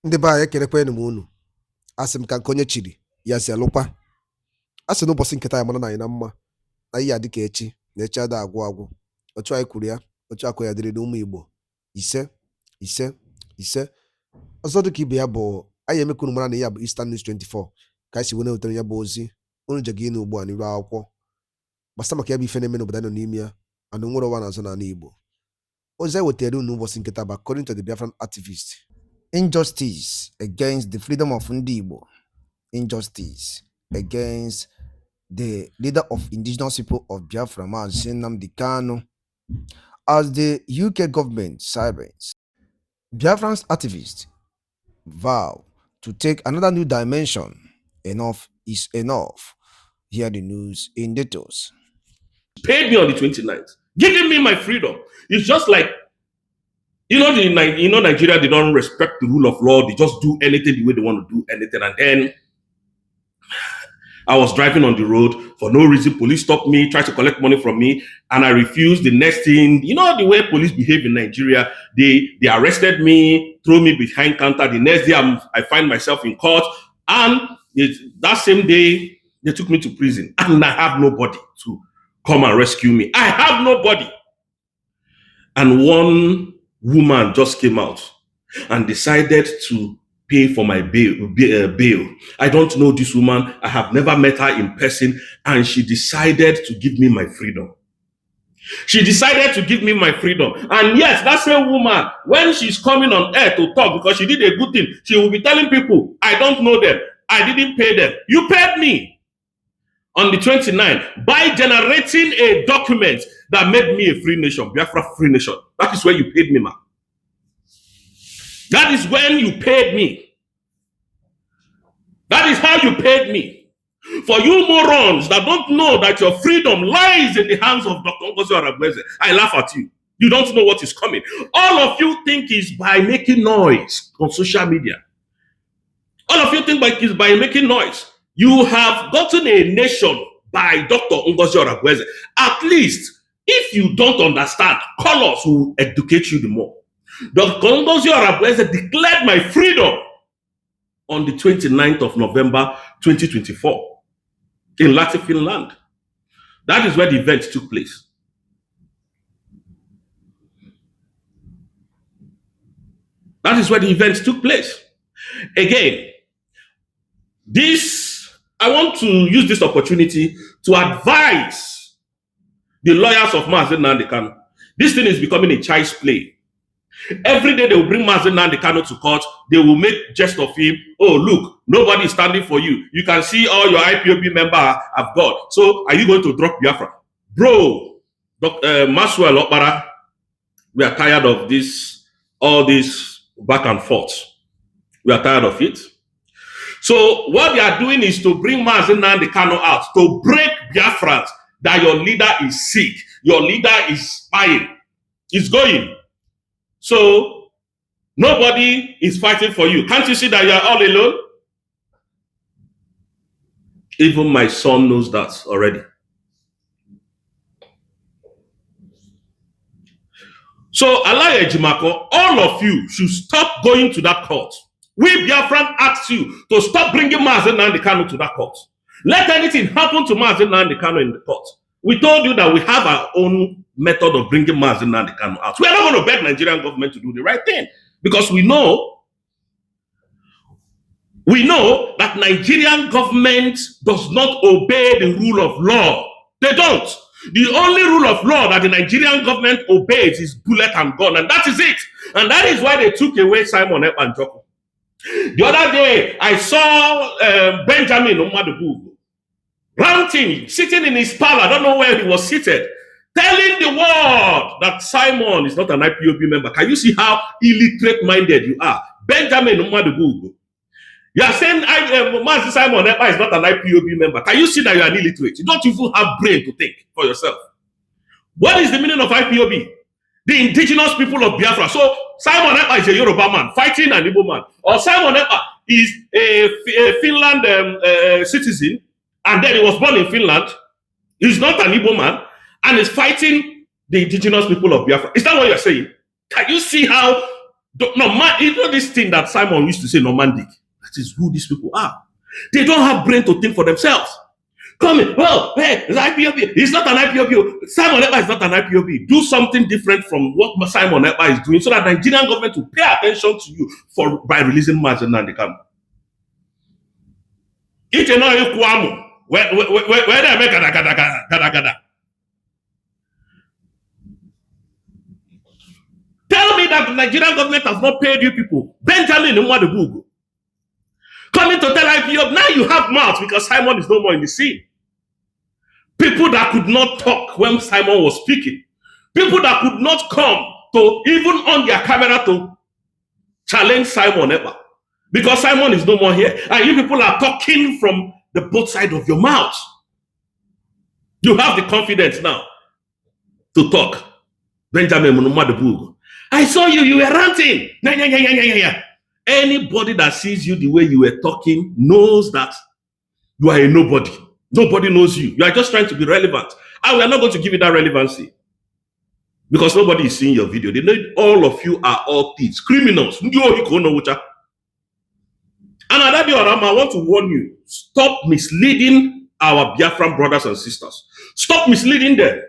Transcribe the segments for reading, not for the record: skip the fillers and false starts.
Ndị be anyị ekelekwanụ m unu. Asị m ka nke onye chiri ya si alụkwa. Asị n'ụbọchị nketa ya mara na anyị na mma na ihe adị ka echi na echi ada agwụ agwụ. Otu anyị kwuru ya, otu akụ ya dịrị n'ụmụ Igbo. Ise ise ise. Ọzọ dị ka ibe ya bụ anyị emekunu mara na ya bụ Eastern News 24 ka anyị si wee wetara ya bụ ozi unu je gị n'ugbu a n'iru akwụkwọ gbasa maka ya bụ ife na-eme n'obodo anyị nọ n'ime ya anụ nwere ụwa n'azụ n'ala Igbo. Ozi anyị wetara unu n'ụbọchị nketa bụ according to the Biafran activist. Injustice against the freedom of Ndi Igbo. Injustice against the leader of indigenous people of Biafra, Mazi Nnamdi Kanu, as the UK government sirens. Biafran's activists vow to take another new dimension. Enough is enough. Hear the news in details. Paid me on the 29th, giving me my freedom. It's just like, Nigeria, they don't respect the rule of law. They just do anything the way they want to do anything. And then I was driving on the road for no reason. Police stopped me, tried to collect money from me, and I refused. The next thing, the way police behave in Nigeria, they arrested me, threw me behind counter. The next day, I find myself in court, and that same day, they took me to prison, and I have nobody to come and rescue me. I have nobody. And one woman just came out and decided to pay for my bail. I don't know this woman. I have never met her in person, and she decided to give me my freedom. She decided to give me my freedom. And yes, that same woman, when she's coming on air to talk because she did a good thing, she will be telling people, I don't know them. I didn't pay them. You paid me on the 29th by generating a document that made me a free nation, Biafra free nation. That is where you paid me, man. That is when you paid me. That is how you paid me. For you morons that don't know that your freedom lies in the hands of Dr. Ngozi Aragweze, I laugh at you. You don't know what is coming. All of you think is by making noise on social media. All of you think is by making noise. You have gotten a nation by Dr. Ngozi Aragweze. At least, if you don't understand, call us, who will educate you the more. Dr. Ngozi Aragweze declared my freedom on the 29th of November 2024 in Lahti, Finland. That is where the event took place. That is where the event took place. Again, I want to use this opportunity to advise the lawyers of Mazi Nnamdi Kanu. This thing is becoming a child's play. Every day they will bring Mazi Nnamdi Kanu to court. They will make jest of him. Oh, look, nobody is standing for you. You can see all your IPOB members have got. So are you going to drop Biafra? Bro, Dr. Maxwell Okpara, we are tired of all this back and forth. We are tired of it. So what they are doing is to bring Mazi Nnamdi Kanu out, to break Biafrans that your leader is sick, your leader is spying. It's going. So nobody is fighting for you. Can't you see that you are all alone? Even my son knows that already. So Alaye Jimako, all of you should stop going to that court. We Biafran asked you to stop bringing Mazi Nnamdi Kanu to that court. Let anything happen to Mazi Nnamdi Kanu in the court. We told you that we have our own method of bringing Mazi Nnamdi Kanu out. We are not going to beg Nigerian government to do the right thing because we know that Nigerian government does not obey the rule of law. They don't. The only rule of law that the Nigerian government obeys is bullet and gun, and that is it. And that is why they took away Simon Ekpa and Joko. The other day, I saw Benjamin Umadugu ranting, sitting in his parlor, I don't know where he was seated, telling the world that Simon is not an IPOB member. Can you see how illiterate-minded you are? Benjamin Umadugu. You are saying Mazi Simon Ekpa is not an IPOB member. Can you see that you are an illiterate? You don't even have brain to think for yourself. What is the meaning of IPOB? The indigenous people of Biafra. So Simon Ekpa is a Yoruba man fighting an Igbo man. Or Simon Ekpa is a Finland citizen, and then he was born in Finland. He's not an Igbo man, and is fighting the indigenous people of Biafra. Is that what you're saying? Can you see how No, man, you know this thing that Simon used to say, Normandic. That is who these people are. They don't have brain to think for themselves. Come in. Well, hey, it's IPOB. It's not an IPOB. Simon Ekpa is not an IPOB. Do something different from what Simon Ekpa is doing so that the Nigerian government will pay attention to you by releasing Mazen Nandekano. If you know you Kwamu, where they make gada. Tell me that the Nigerian government has not paid you people. Benjamin Mwadebugu coming to tell IPOB, now you have mouth because Simon is no more in the scene. People that could not talk when Simon was speaking. People that could not come to even on their camera to challenge Simon Ekpa. Because Simon is no more here. And you people are talking from the both sides of your mouth. You have the confidence now to talk. Benjamin Mwadebugu. I saw you, you were ranting. Anybody that sees you the way you were talking knows that you are a nobody. Nobody knows you. You are just trying to be relevant. And we are not going to give you that relevancy. Because nobody is seeing your video. They know all of you are all thieves, criminals. And Adadi Orama, I want to warn you. Stop misleading our Biafran brothers and sisters. Stop misleading them.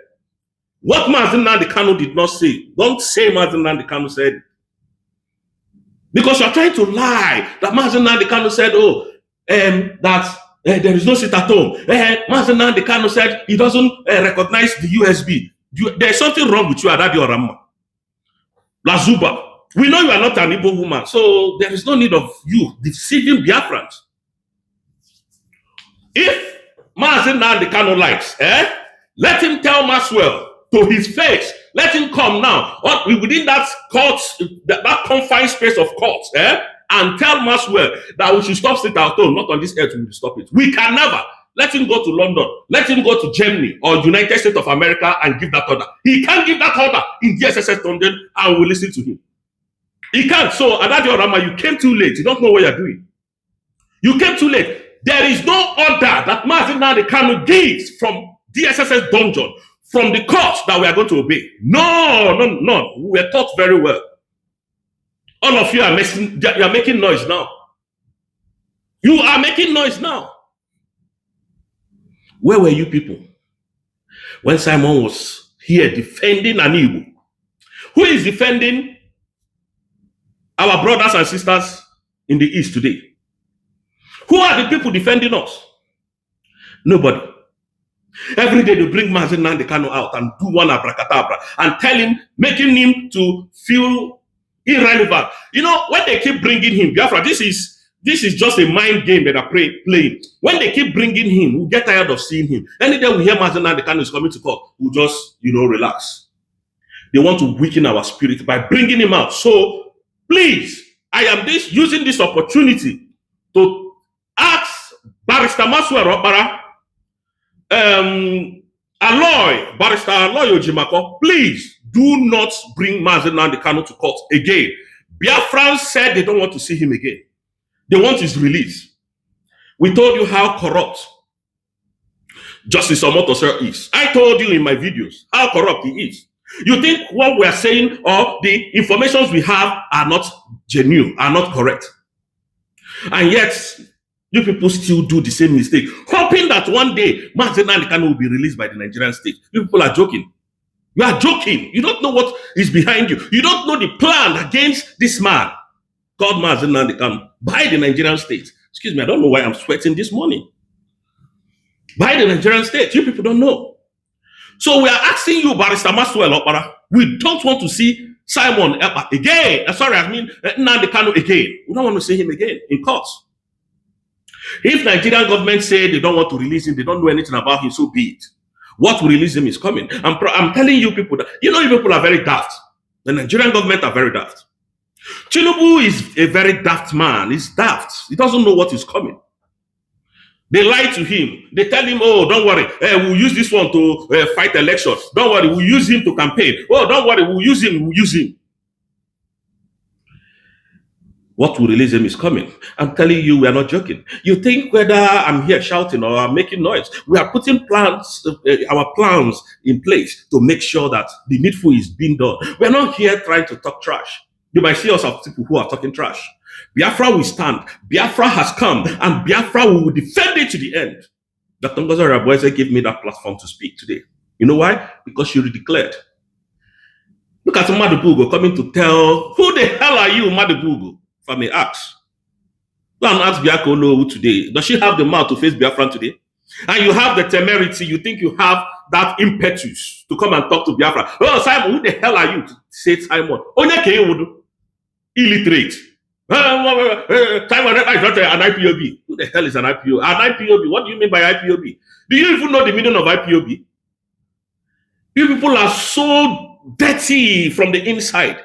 What Mazen Nandekano did not say, don't say Mazen Nandekano said it. Because you're trying to lie that Mazen Nandekano said, that there is no sit at home. Mazen Nandekano said he doesn't recognize the USB. There's something wrong with you, Adadi Orama. Lazuba. We know you are not an Igbo woman, so there is no need of you deceiving Biafrans. If Mazen Nandekano likes, let him tell Maxwell to his face. Let him come now within that court, that confined space of courts, and tell Maxwell that we should stop sitting at home, not on this earth we will stop it. We can never. Let him go to London. Let him go to Germany or United States of America and give that order. He can't give that order in DSSS London and we'll listen to him. He can't. So, Adadi Orama, you came too late. You don't know what you're doing. You came too late. There is no order that Mazen Nandekano gives from DSSS dungeon, from the court, that we are going to obey. No. We were taught very well. All of you are making noise now. You are making noise now. Where were you people when Simon was here defending an Igbo? Who is defending our brothers and sisters in the East today? Who are the people defending us? Nobody. Every day they bring Mazen Nandekano out and do one abracadabra and tell him, making him to feel irrelevant. You know, when they keep bringing him, Biafra, this is just a mind game that are playing. When they keep bringing him, we get tired of seeing him. Any day we hear Mazen Nandekano is coming to court, we'll just, relax. They want to weaken our spirit by bringing him out. So, please, I am using this opportunity to ask Barrister Maxwell Robara, Barrister Aloy Ojimako, please do not bring Mazen Nandekano to court again. Biafrans said they don't want to see him again. They want his release. We told you how corrupt Justice Omoto is. I told you in my videos how corrupt he is. You think what we are saying or the informations we have are not genuine, are not correct. And yet, you people still do the same mistake, hoping that one day Mazen Nandekano will be released by the Nigerian state. You people are joking. You are joking. You don't know what is behind you. You don't know the plan against this man called Mazen Nandekano by the Nigerian state. Excuse me, I don't know why I'm sweating this morning. By the Nigerian state. You people don't know. So we are asking you, Barrister Maxwell Opara, we don't want to see Simon Ekpa again. Nandekano again. We don't want to see him again in court. If Nigerian government say they don't want to release him, they don't know anything about him, so be it. What will release him is coming. I'm telling you people that, you people are very daft. The Nigerian government are very daft. Tinubu is a very daft man. He's daft. He doesn't know what is coming. They lie to him. They tell him, oh, don't worry. We'll use this one to fight elections. Don't worry. We'll use him to campaign. Oh, don't worry. We'll use him. What will release him is coming. I'm telling you, we are not joking. You think whether I'm here shouting or I'm making noise, we are putting our plans in place to make sure that the needful is being done. We're not here trying to talk trash. You might see us as people who are talking trash. Biafra will stand. Biafra has come, and Biafra will defend it to the end. Dr. Ngozi Arabueze gave me that platform to speak today. You know why? Because she declared. Look at Madubugo coming to tell, who the hell are you, Madubugo? If I may ask. Go and ask Biako Olowu today. Does she have the mouth to face Biafra today? And you have the temerity, you think you have that impetus to come and talk to Biafra. Oh, Simon, who the hell are you to say Simon? Illiterate. Simon is not an IPOB. Who the hell is an IPOB? An IPOB, what do you mean by IPOB? Do you even know the meaning of IPOB? You people are so dirty from the inside.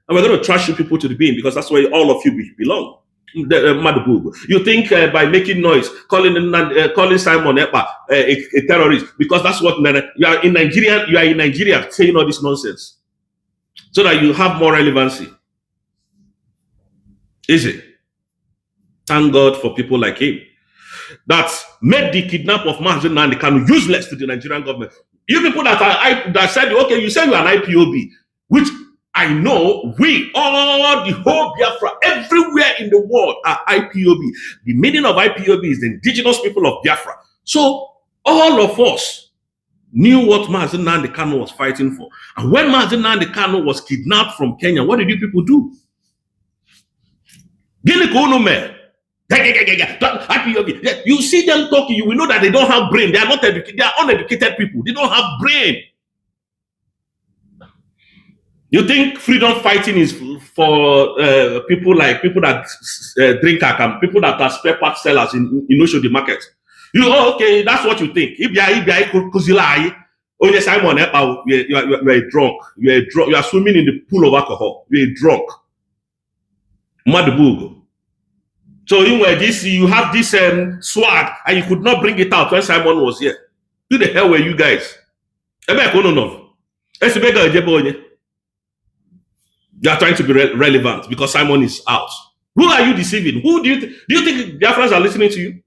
And we're going to trash you people to the bin because that's where all of you belong. You think by making noise, calling Simon Ekpa a terrorist, because that's what you are in Nigeria. You are in Nigeria saying all this nonsense, so that you have more relevancy. Is it? Thank God for people like him that made the kidnap of Mazi Nnamdi Kanu useless to the Nigerian government. You people that said, okay, you say you are an IPOB, which I know all the whole Biafra, everywhere in the world are IPOB. The meaning of IPOB is the indigenous people of Biafra. So all of us knew what Mazi Nnamdi Kanu was fighting for. And when Mazi Nnamdi Kanu was kidnapped from Kenya, what did you people do? IPOB. You see them talking, you will know that they don't have brain. They are not educated. They are uneducated people. They don't have brain. You think freedom fighting is for people that drink alcohol, people that are spare part sellers in the market? Okay, that's what you think. If you are Simon Ekpa, you are drunk. You are swimming in the pool of alcohol. You are drunk. Madubugo. So you have this swag, and you could not bring it out when Simon was here. Who the hell were you guys? You are trying to be relevant because Simon is out. Who are you deceiving? Who do you think Biafrans are listening to you?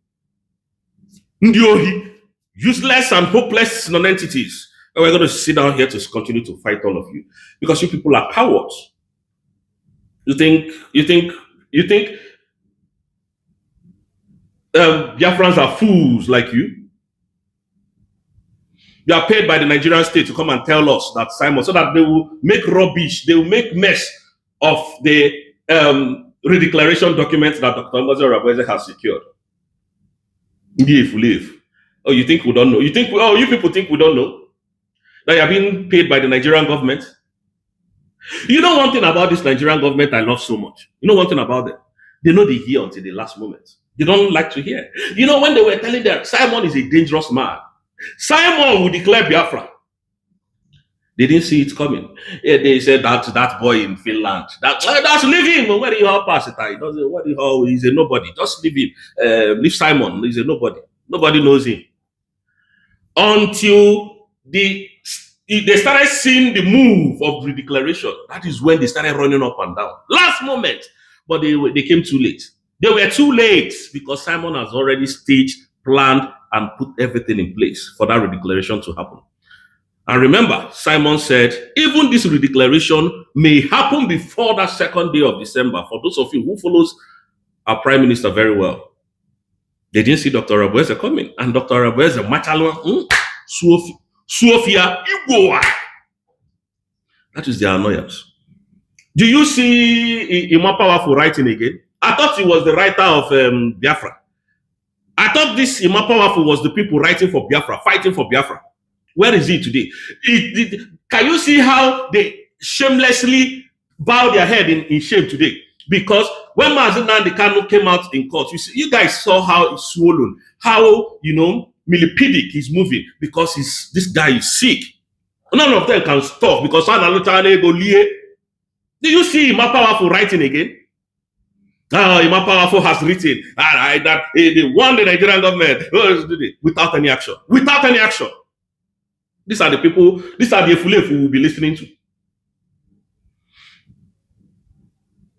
Ndiohi, useless and hopeless non-entities. And we're going to sit down here to continue to fight all of you because you people are cowards. You think Biafrans are fools like you? You are paid by the Nigerian state to come and tell us that Simon, so that they will make rubbish, they will make mess of the redeclaration documents that Dr. Ngozi Arabueze has secured. Oh, you think we don't know? You people think we don't know that you are being paid by the Nigerian government? You know one thing about this Nigerian government I love so much. You know one thing about them? They know they hear until the last moment. They don't like to hear. You know when they were telling them Simon is a dangerous man, Simon will declare Biafra. They didn't see it coming. Yeah, they said that boy in Finland. That's leave him. Where he all pass it? He doesn't. What he's a nobody. Just leave him. Leave Simon. He's a nobody. Nobody knows him. Until they started seeing the move of the declaration. That is when they started running up and down. Last moment, but they came too late. They were too late because Simon has already staged, planned, and put everything in place for that redeclaration to happen. And remember, Simon said, even this redeclaration may happen before that second day of December. For those of you who follows our Prime Minister very well, they didn't see Dr. Arabueze coming. And Dr. Arabueze, Machalwa, Sofia, Igboa. That is their annoyance. Do you see Ima Powerful writing again? I thought he was the writer of Biafra. I thought this Ima Powerful was the people writing for Biafra, fighting for Biafra. Where is he today? Can you see how they shamelessly bow their head in shame today? Because when Mazi Nnamdi Kanu came out in court, you guys saw how he's swollen, how, millipedic he's moving because this guy is sick. None of them can stop because do you see Ima Powerful writing again? Ima Powerful has written that they won the Nigerian government without any action. Without any action. These are the people, these are the Efulefu we will be listening to.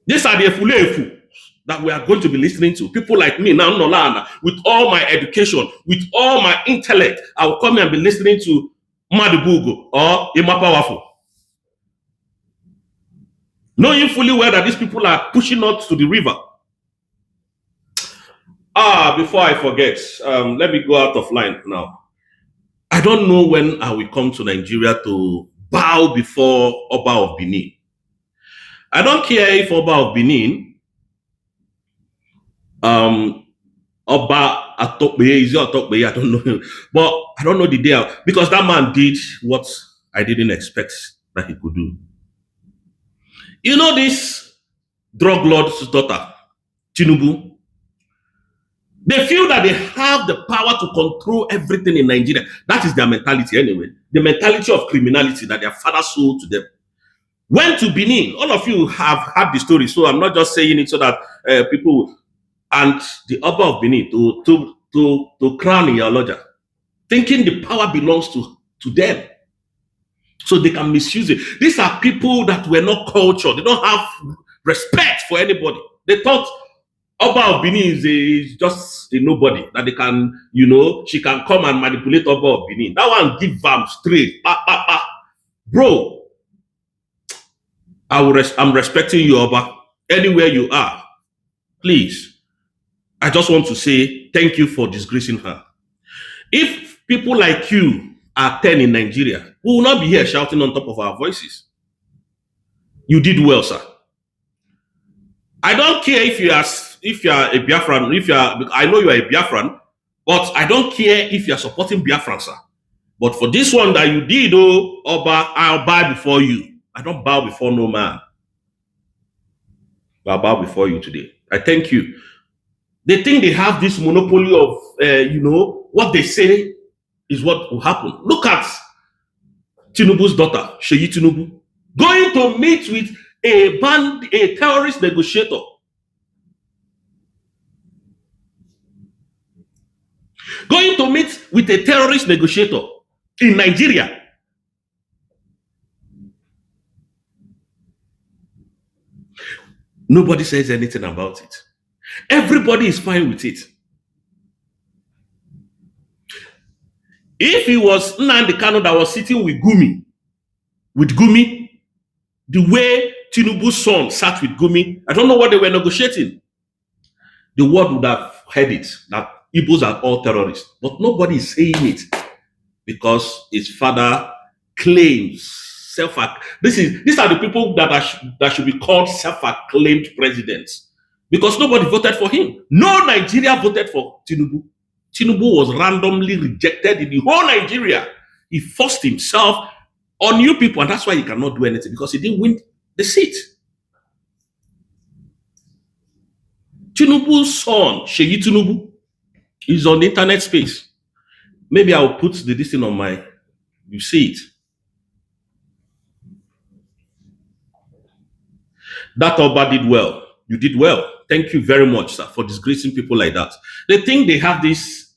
These are the Efulefu that we are going to be listening to. People like me, now Nolana, with all my education, with all my intellect, I will come here and be listening to Madubugo or Ima Powerful. knowing fully well that these people are pushing us to the river. Before I forget, let me go out of line now. I don't know when I will come to Nigeria to bow before Oba of Benin. I don't care if Oba of Benin, Oba Atokbe, is it Atokbe? I don't know. But I don't know the day because that man did what I didn't expect that he could do. You know this drug lord's daughter, Tinubu? They feel that they have the power to control everything in Nigeria. That is their mentality anyway. The mentality of criminality that their father sold to them. Went to Benin. All of you have heard the story, so I'm not just saying it so that people and the Oba of Benin to crown in your lodger, thinking the power belongs to them, so they can misuse it. These are people that were not cultured. They don't have respect for anybody. They thought Oba of Benin is just a nobody that they can, she can come and manipulate Oba of Benin. That one give them straight, bro. I'm respecting you, Oba. Anywhere you are, please. I just want to say thank you for disgracing her. If people like you are 10 in Nigeria, we will not be here shouting on top of our voices. You did well, sir. I don't care if you are a Biafran, I know you are a Biafran, but I don't care if you are supporting Biafran, sir. But for this one that you did, Oba, I'll bow before you. I don't bow before no man. I'll bow before you today. I thank you. They think they have this monopoly of, what they say is what will happen. Look at Tinubu's daughter, Sheyi Tinubu, going to meet with a terrorist negotiator. Going to meet with a terrorist negotiator in Nigeria. Nobody says anything about it. Everybody is fine with it. If it was Nnamdi Kanu that was sitting with Gumi, the way Tinubu's son sat with Gumi, I don't know what they were negotiating. The world would have heard it, that Igbos are all terrorists. But nobody is saying it because his father claims these are the people that should be called self-acclaimed presidents, because nobody voted for him. No Nigeria voted for Tinubu. Tinubu was randomly rejected in the whole Nigeria. He forced himself on you people, and that's why he cannot do anything, because he didn't win the seat. Tinubu's son, Sheyi Tinubu, is on the internet space. Maybe I'll put the listing on you see it. That Oba did well. You did well. Thank you very much, sir, for disgracing people like that. They think they have this,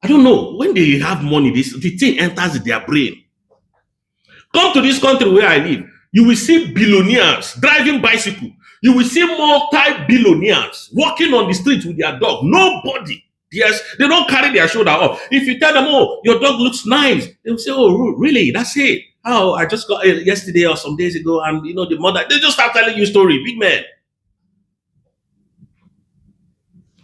I don't know, when they have money, the thing enters their brain. Come to this country where I live, you will see billionaires driving bicycle. You will see multi-billionaires walking on the street with their dog. Nobody. Yes, they don't carry their shoulder up. If you tell them, oh, your dog looks nice, they will say, oh, really? That's it. Oh, I just got it yesterday or some days ago, and the mother, they just start telling you a story. Big man.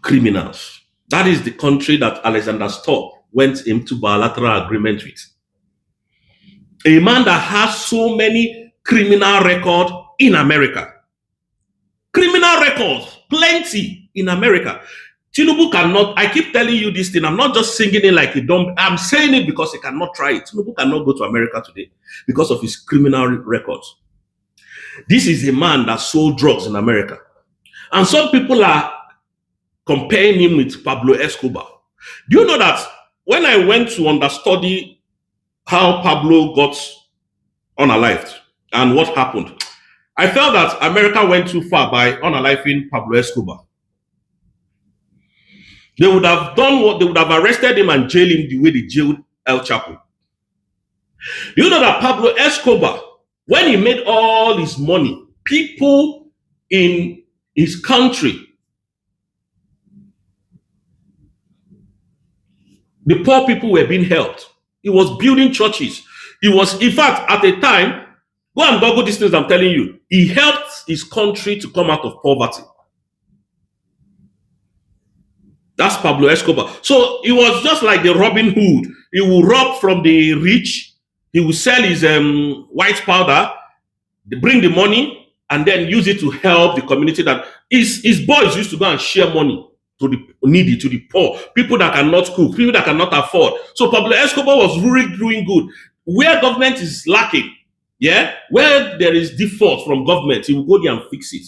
Criminals. That is the country that Alexander Stubb went into bilateral agreement with. A man that has so many criminal records in America. Criminal records, plenty in America. Tinubu cannot, I keep telling you this thing, I'm not just singing it like a dumb, I'm saying it because he cannot try it. Tinubu cannot go to America today because of his criminal records. This is a man that sold drugs in America. And some people are comparing him with Pablo Escobar. Do you know that when I went to understudy how Pablo got unalived and what happened, I felt that America went too far by unaliving Pablo Escobar. They would have done what they would have arrested him and jailed him the way they jailed El Chapo. You know that Pablo Escobar, when he made all his money, people in his country, the poor people were being helped. He was building churches. He was, in fact, at a time, Go and Google these things I'm telling you. He helped his country to come out of poverty. That's Pablo Escobar. So it was just like the Robin Hood. He will rob from the rich. He will sell his white powder, bring the money, and then use it to help the community. That his boys used to go and share money to the needy, to the poor, people that cannot cook, people that cannot afford. So Pablo Escobar was really doing good. Where government is lacking, yeah, where there is default from government, he will go there and fix it.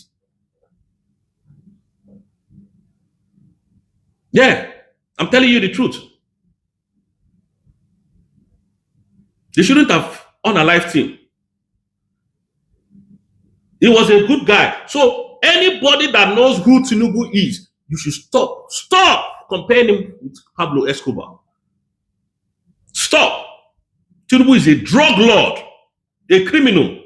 Yeah, I'm telling you the truth. They shouldn't have unalived him. He was a good guy. So anybody that knows who Tinubu is, you should stop comparing him with Pablo Escobar. Stop. Tinubu is a drug lord, a criminal.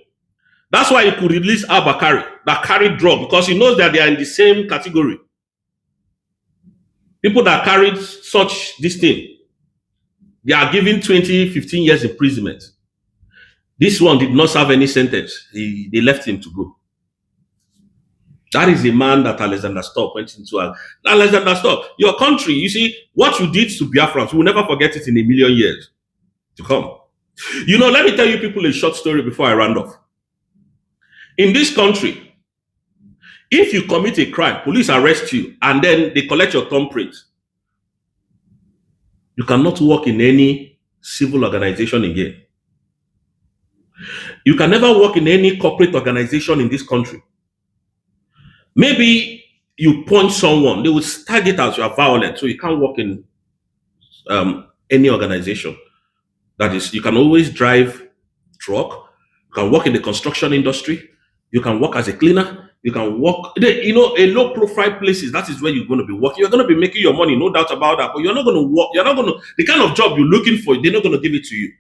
That's why he could release Al-Bakari that carried drug, because he knows that they are in the same category. People that carried such this thing, they are given 20, 15 years imprisonment. This one did not serve any sentence. They left him to go. That is the man that Alexander Stubb went into. Alexander Stubb, your country, you see, what you did to Biafrans, we will never forget it in a million years to come. You know, let me tell you people a short story before I round off. In this country, if you commit a crime, police arrest you, and then they collect your thumbprint, you cannot work in any civil organization again. You can never work in any corporate organization in this country. Maybe you punch someone, they will tag it as you are violent, so you can't work in any organization. That is, you can always drive truck, you can work in the construction industry, you can work as a cleaner, you can work, you know, a low profile places, that is where you're going to be working. You're going to be making your money, no doubt about that, but you're not going to work, you're not going to, the kind of job you're looking for, they're not going to give it to you.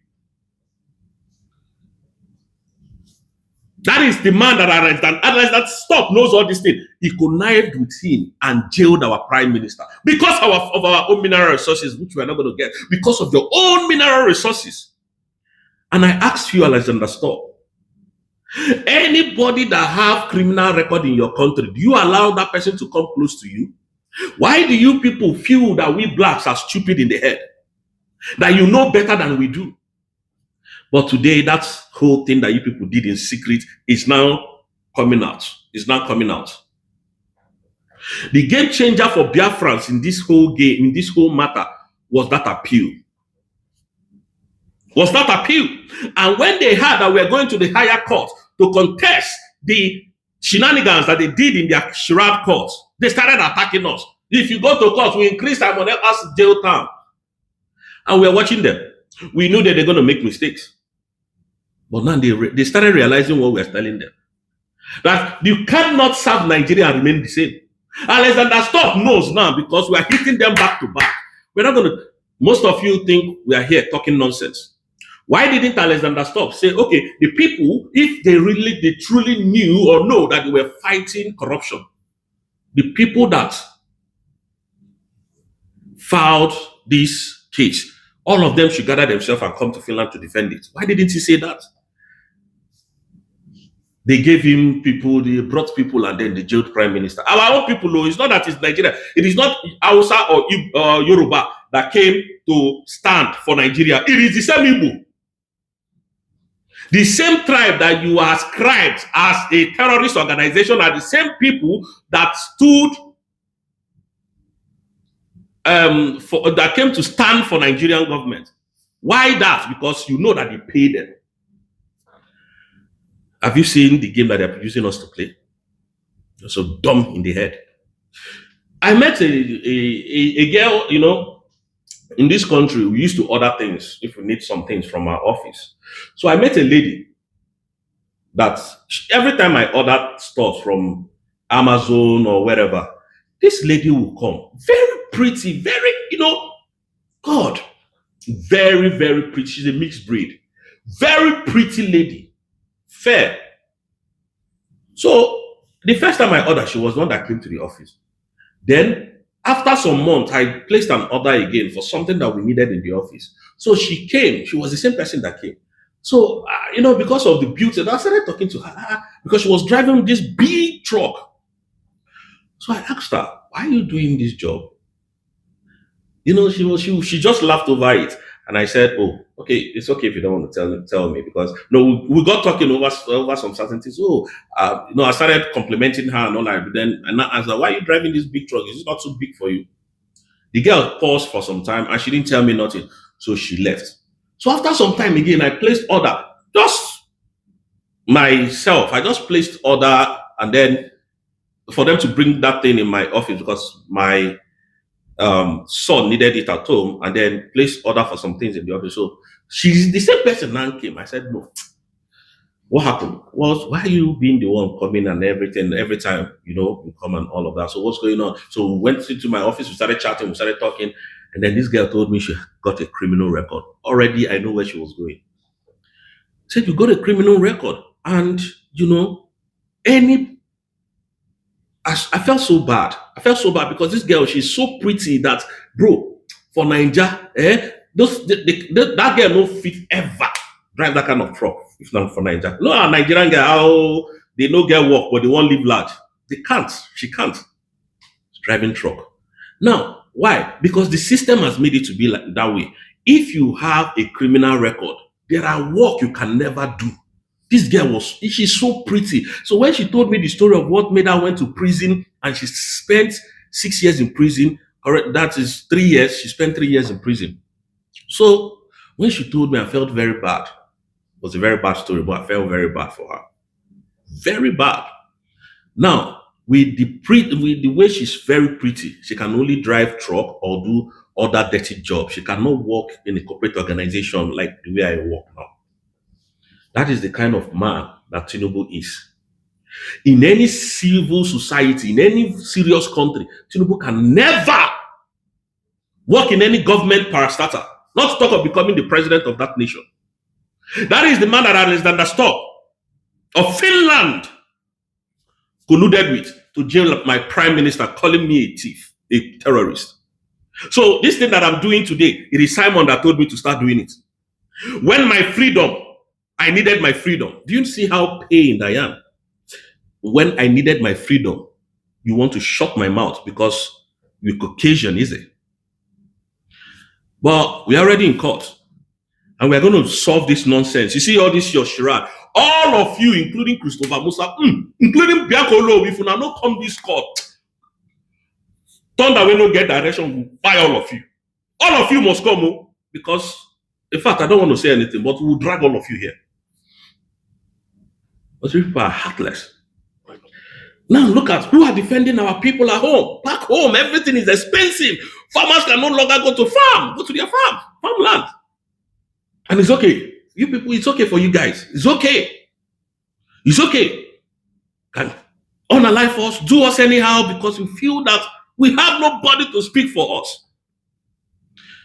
That is the man that Alexander Stubb knows all these things. He connived with him and jailed our prime minister because of our own mineral resources, which we are not going to get, because of your own mineral resources. And I ask you, Alexander Stubb, anybody that have criminal record in your country, do you allow that person to come close to you? Why do you people feel that we blacks are stupid in the head? That you know better than we do? But today, that whole thing that you people did in secret is now coming out. It's now coming out. The game changer for Biafrans in this whole game, in this whole matter, was that appeal. Was that appeal. And when they heard that we are going to the higher court to contest the shenanigans that they did in their charade courts, they started attacking us. If you go to court, we increase our money as jail time. And we are watching them. We knew that they're going to make mistakes. But now they started realizing what we are telling them. That you cannot serve Nigeria and remain the same. Alexander Stubb knows now, because we are hitting them back to back. We're not going to, most of you think we are here talking nonsense. Why didn't Alexander Stubb say, okay, the people, if they truly knew or know that they were fighting corruption, the people that filed this case, all of them should gather themselves and come to Finland to defend it. Why didn't he say that? They gave him people, they brought people, and then they jailed prime minister. Our own people know, it's not that it's Nigeria. It is not Hausa or Yoruba that came to stand for Nigeria. It is the same Igbo. The same tribe that you ascribed as a terrorist organization are the same people that stood that came to stand for Nigerian government. Why that? Because you know that they pay them. Have you seen the game that they're using us to play? They're so dumb in the head. I met a girl, you know, in this country, we used to order things if we need some things from our office. So I met a lady that every time I order stuff from Amazon or wherever, this lady will come. Very pretty, very, you know, God, very, very pretty. She's a mixed breed. Very pretty lady. Fair. So the first time I ordered, she was the one that came to the office. Then after some months, I placed an order again for something that we needed in the office. So she came. She was the same person that came. So, because of the beauty, and I started talking to her because she was driving this big truck. So I asked her, why are you doing this job? She just laughed over it. And I said, oh, okay, it's okay if you don't want to tell me because no, we got talking over some certain things. I started complimenting her and all that. But then and I asked her, why are you driving this big truck? Is it not too big for you? The girl paused for some time and she didn't tell me nothing. So she left. So after some time again, I placed order. Just myself, I just placed order and then for them to bring that thing in my office because my son needed it at home and then placed order for some things in the office. So she's the same person now came. I said, no. What happened? Why are you being the one coming and everything every time, you come and all of that? So what's going on? So we went into my office, we started chatting, we started talking, and then this girl told me she got a criminal record. Already I know where she was going. Said you got a criminal record. And any I felt so bad. I felt so bad because this girl, she's so pretty that, bro, for Nigeria, that girl no fit ever drive that kind of truck if not for Nigeria. No, a Nigerian girl, how they no get work, but they won't live large. They can't. She can't. Driving truck. Now, why? Because the system has made it to be like that way. If you have a criminal record, there are work you can never do. This girl she's so pretty. So when she told me the story of what made her went to prison and she spent 6 years in prison, correct? That is 3 years. She spent 3 years in prison. So when she told me, I felt very bad. It was a very bad story, but I felt very bad for her. Very bad. Now, with the way she's very pretty, she can only drive truck or do other dirty jobs. She cannot work in a corporate organization like the way I work now. That is the kind of man that Tinubu is. In any civil society, in any serious country, Tinubu can never work in any government parastatal, not to talk of becoming the president of that nation. That is the man that Alexander Stubb of Finland colluded with to jail my prime minister, calling me a thief, a terrorist. So this thing that I'm doing today, it is Simon that told me to start doing it. When I needed my freedom. Do you see how pained I am? When I needed my freedom, you want to shut my mouth because you're Caucasian, is it? But we're already in court. And we're going to solve this nonsense. You see all this, your charade. All of you, including Christopher Musa, including Biakolo, if you now not come this court, thunder will not get direction, we'll fire all of you. All of you must come, because, in fact, I don't want to say anything, but we'll drag all of you here. But people are heartless. Now look at who are defending our people at home. Back home, everything is expensive. Farmers can no longer go to their farmland. And it's okay. You people, it's okay for you guys. It's okay. It's okay. Can unalive us, do us anyhow because we feel that we have nobody to speak for us.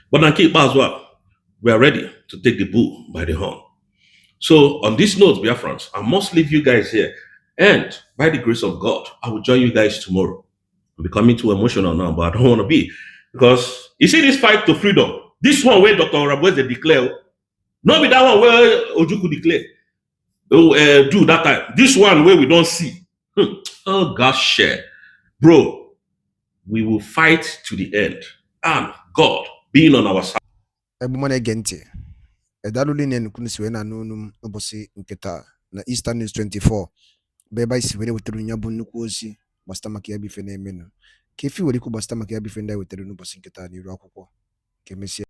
But Ekpa as well, we are ready to take the bull by the horn. So on this note, Biafrans, I must leave you guys here. And by the grace of God, I will join you guys tomorrow. I'm becoming too emotional now, but I don't want to be. Because you see this fight to freedom, this one where Dr. Rabweze declare, not be that one where Ojukwu declare, do that time. This one where we don't see. Oh gosh, share. Bro, we will fight to the end. And God being on our side. Edaluli ne nukunu siwe na nunum obosi nketa na Eastern News 24 beba isiwere weturu nyabu nnukwu ozi gbasata maka ya bife na-emenu ka efi were ikwu gbasata maka ya bife ndị a wetara n'ụbọchị nketa n'iru akwụkwọ ka emesịa